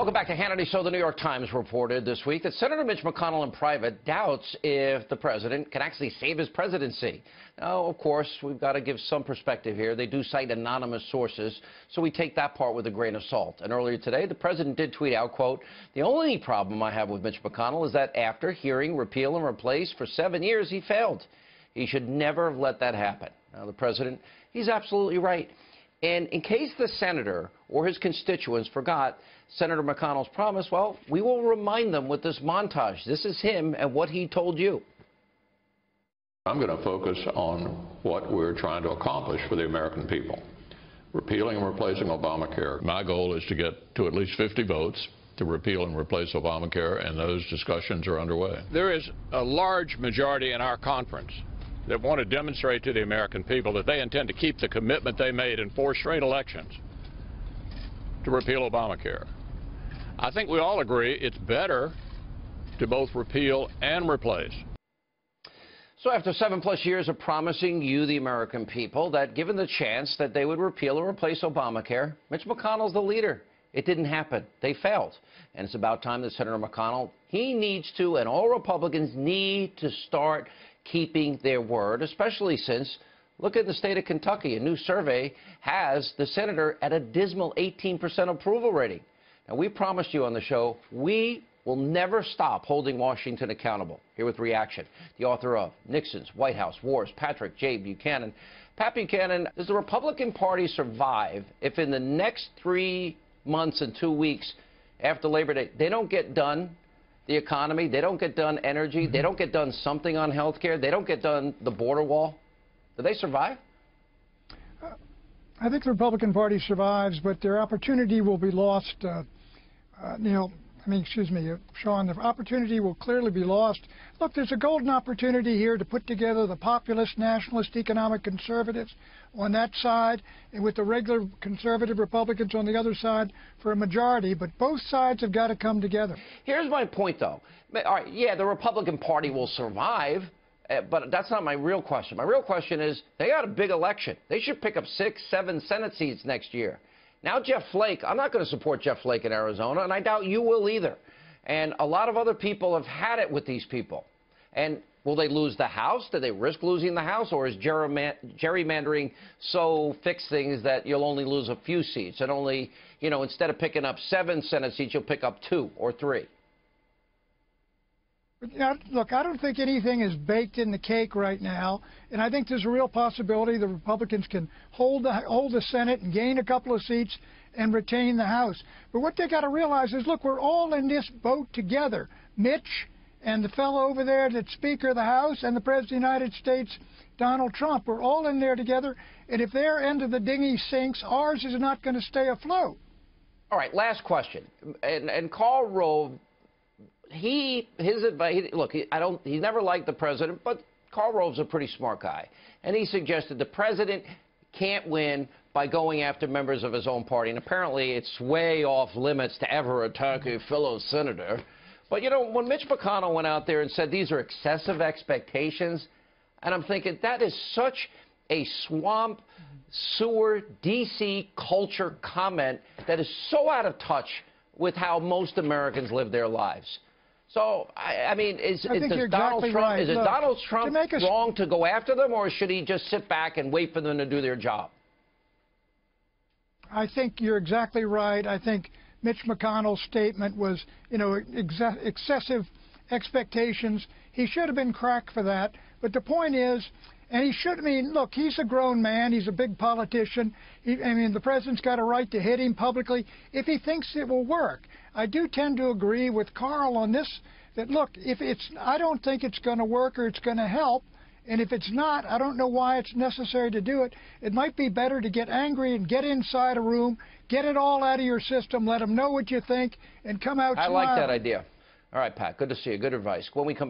Welcome back to Hannity. So the New York Times reported this week that Senator Mitch McConnell in private doubts if the president can actually save his presidency. Now, of course, we've got to give some perspective here. They do cite anonymous sources, so we take that part with a grain of salt. And earlier today, the president did tweet out, quote, "The only problem I have with Mitch McConnell is that after hearing repeal and replace for 7 years, he failed. He should never have let that happen." Now, the president, he's absolutely right. And in case the senator or his constituents forgot Senator McConnell's promise, well, we will remind them with this montage. This is him and what he told you. I'm going to focus on what we're trying to accomplish for the American people. Repealing and replacing Obamacare. My goal is to get to at least 50 votes to repeal and replace Obamacare, and those discussions are underway. There is a large majority in our conference that want to demonstrate to the American people that they intend to keep the commitment they made in 4 straight elections to repeal Obamacare. I think we all agree it's better to both repeal and replace. So after 7+ years of promising you, the American people, that given the chance that they would repeal or replace Obamacare, Mitch McConnell's the leader. It didn't happen. They failed. And it's about time that Senator McConnell, he needs to, and all Republicans need to start keeping their word, especially since, look at the state of Kentucky. A new survey has the senator at a dismal 18% approval rating. Now, we promised you on the show, we will never stop holding Washington accountable. Here with reaction, the author of Nixon's White House Wars, Patrick J. Buchanan. Pat Buchanan, does the Republican Party survive if in the next 3 months and 2 weeks after Labor Day, they don't get done the economy, they don't get done energy, they don't get done something on health care, they don't get done the border wall? Do they survive? I think the Republican Party survives, but their opportunity will be lost. Sean, the opportunity will clearly be lost. Look, there's a golden opportunity here to put together the populist, nationalist, economic conservatives on that side and with the regular conservative Republicans on the other side for a majority, but both sides have got to come together. Here's my point, though. All right, yeah, the Republican Party will survive, but that's not my real question. My real question is, they got a big election. They should pick up 6, 7 Senate seats next year. Now, Jeff Flake, I'm not going to support Jeff Flake in Arizona, and I doubt you will either. And a lot of other people have had it with these people. And will they lose the House? Do they risk losing the House? Or is gerrymandering so fixed things that you'll only lose a few seats and only, instead of picking up 7 Senate seats, you'll pick up 2 or 3? Look, I don't think anything is baked in the cake right now, and I think there's a real possibility the Republicans can hold the Senate and gain a couple of seats and retain the House. But what they got to realize is, look, we're all in this boat together. Mitch and the fellow over there that's Speaker of the House and the President of the United States, Donald Trump, we're all in there together, and if their end of the dinghy sinks, ours is not going to stay afloat. All right, last question. And Karl Rove, his advice, look, he never liked the president, but Karl Rove's a pretty smart guy. And he suggested the president can't win by going after members of his own party. And apparently it's way off limits to ever attack a fellow senator. But, when Mitch McConnell went out there and said these are excessive expectations, and I'm thinking that is such a swamp, sewer, D.C. culture comment that is so out of touch with how most Americans live their lives. So, is Donald Trump wrong to go after them, or should he just sit back and wait for them to do their job? I think you're exactly right. I think Mitch McConnell's statement was, excessive expectations. He should have been cracked for that. But the point is, and he should, look, he's a grown man. He's a big politician. The president's got a right to hit him publicly if he thinks it will work. I do tend to agree with Karl on this, that, look, I don't think it's going to work or it's going to help. And if it's not, I don't know why it's necessary to do it. It might be better to get angry and get inside a room, get it all out of your system, let them know what you think, and come out smiling. I like that idea. All right, Pat, good to see you. Good advice. When we come back.